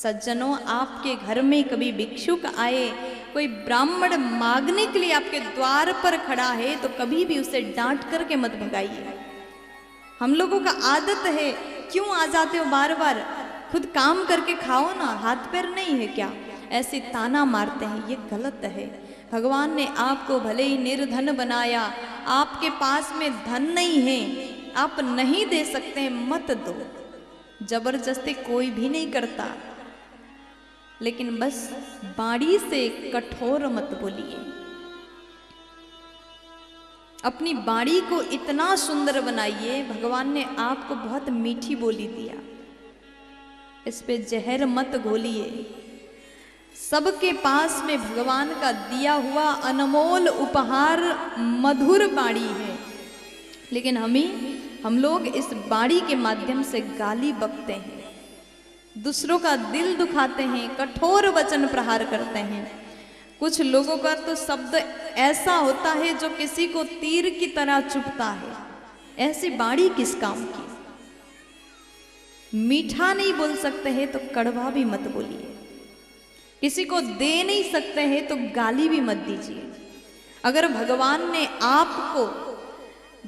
सज्जनों, आपके घर में कभी भिक्षुक आए, कोई ब्राह्मण मांगने के लिए आपके द्वार पर खड़ा है, तो कभी भी उसे डांट करके मत भगाइए। हम लोगों का आदत है, क्यों आ जाते हो बार बार, खुद काम करके खाओ ना, हाथ पैर नहीं है क्या, ऐसे ताना मारते हैं। ये गलत है। भगवान ने आपको भले ही निर्धन बनाया, आपके पास में धन नहीं है, आप नहीं दे सकते, मत दो। जबरदस्ती कोई भी नहीं करता, लेकिन बस बाड़ी से कठोर मत बोलिए। अपनी बाड़ी को इतना सुंदर बनाइए। भगवान ने आपको बहुत मीठी बोली दिया, इस पे जहर मत घोलिए। सबके पास में भगवान का दिया हुआ अनमोल उपहार मधुर बाड़ी है, लेकिन हम लोग इस बाड़ी के माध्यम से गाली बकते हैं, दूसरों का दिल दुखाते हैं, कठोर वचन प्रहार करते हैं। कुछ लोगों का तो शब्द ऐसा होता है जो किसी को तीर की तरह चुभता है। ऐसी बाड़ी किस काम की। मीठा नहीं बोल सकते हैं तो कड़वा भी मत बोलिए। किसी को दे नहीं सकते हैं तो गाली भी मत दीजिए। अगर भगवान ने आपको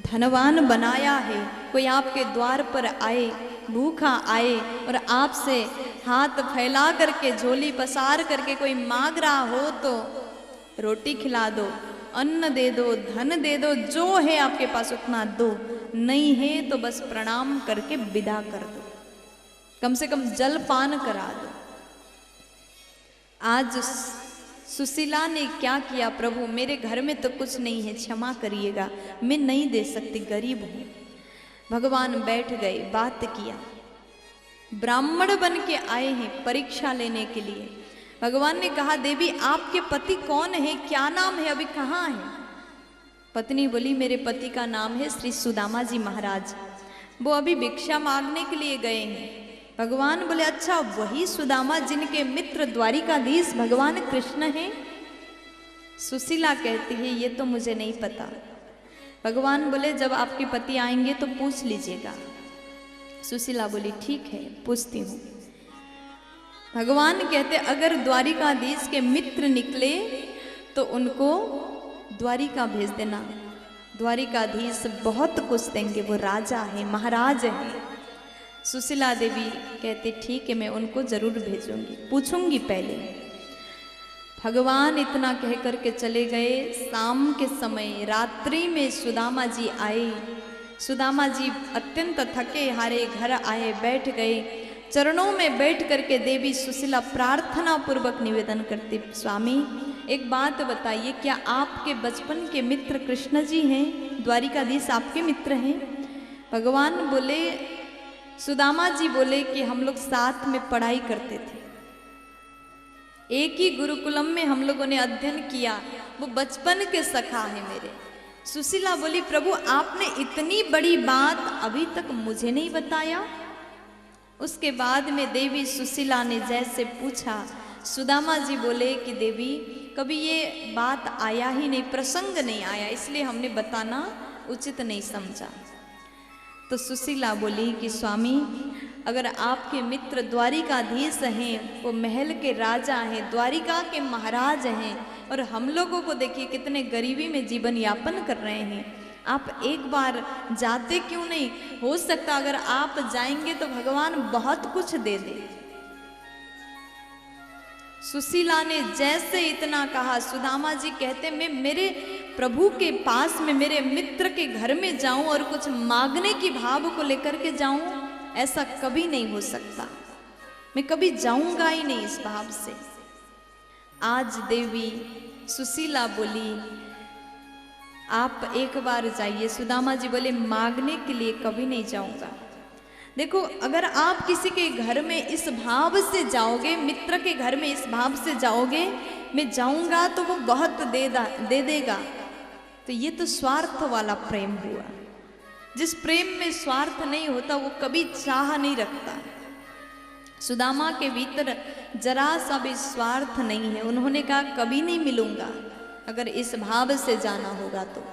धनवान बनाया है, कोई आपके द्वार पर आए, भूखा आए और आपसे हाथ फैला करके, झोली पसार करके कोई मांग रहा हो, तो रोटी खिला दो, अन्न दे दो, धन दे दो, जो है आपके पास उतना दो। नहीं है तो बस प्रणाम करके विदा कर दो, कम से कम जल पान करा दो। आज सुशीला ने क्या किया, प्रभु मेरे घर में तो कुछ नहीं है, क्षमा करिएगा, मैं नहीं दे सकती, गरीब हूं। भगवान बैठ गए, बात किया। ब्राह्मण बन के आए हैं परीक्षा लेने के लिए। भगवान ने कहा, देवी आपके पति कौन है, क्या नाम है, अभी कहाँ है? पत्नी बोली, मेरे पति का नाम है श्री सुदामा जी महाराज, वो अभी भिक्षा मांगने के लिए गए हैं। भगवान बोले, अच्छा वही सुदामा जिनके मित्र द्वारिकाधीश भगवान कृष्ण हैं? सुशीला कहती है, ये तो मुझे नहीं पता। भगवान बोले, जब आपके पति आएंगे तो पूछ लीजिएगा। सुशीला बोली, ठीक है, पूछती हूँ। भगवान कहते, अगर द्वारिकाधीश के मित्र निकले तो उनको द्वारिका भेज देना, द्वारिकाधीश बहुत कुछ देंगे, वो राजा है, महाराज है। सुशीला देवी कहते, ठीक है, मैं उनको जरूर भेजूंगी, पूछूंगी पहले। भगवान इतना कह करके चले गए। शाम के समय रात्रि में सुदामा जी आए। सुदामा जी अत्यंत थके हारे घर आए, बैठ गए। चरणों में बैठ करके देवी सुशीला प्रार्थना पूर्वक निवेदन करती, स्वामी एक बात बताइए, क्या आपके बचपन के मित्र कृष्ण जी हैं? द्वारिकाधीश आपके मित्र हैं? भगवान बोले, सुदामा जी बोले कि हम लोग साथ में पढ़ाई करते थे, एक ही गुरुकुलम में हम लोगों ने अध्ययन किया, वो बचपन के सखा है मेरे। सुशीला बोली, प्रभु आपने इतनी बड़ी बात अभी तक मुझे नहीं बताया। उसके बाद में देवी सुशीला ने जैसे पूछा, सुदामा जी बोले कि देवी कभी ये बात आया ही नहीं, प्रसंग नहीं आया, इसलिए हमने बताना उचित नहीं समझा। तो सुशीला बोली कि स्वामी अगर आपके मित्र द्वारिकाधीश हैं, वो महल के राजा हैं, द्वारिका के महाराज हैं, और हम लोगों को देखिए कितने गरीबी में जीवन यापन कर रहे हैं, आप एक बार जाते क्यों नहीं? हो सकता अगर आप जाएंगे तो भगवान बहुत कुछ दे दे। सुशीला ने जैसे इतना कहा, सुदामा जी कहते, मैं मेरे प्रभु के पास में मेरे मित्र के घर में जाऊं और कुछ मांगने की भाव को लेकर के जाऊं, ऐसा कभी नहीं हो सकता, मैं कभी जाऊंगा ही नहीं इस भाव से। आज देवी सुशीला बोली, आप एक बार जाइए। सुदामा जी बोले, मांगने के लिए कभी नहीं जाऊंगा। देखो, अगर आप किसी के घर में इस भाव से जाओगे, मित्र के घर में इस भाव से जाओगे, मैं जाऊंगा तो वो बहुत दे देगा, तो ये तो स्वार्थ वाला प्रेम हुआ। जिस प्रेम में स्वार्थ नहीं होता वो कभी चाह नहीं रखता। सुदामा के भीतर जरा सा भी स्वार्थ नहीं है। उन्होंने कहा, कभी नहीं मिलूंगा, अगर इस भाव से जाना होगा तो।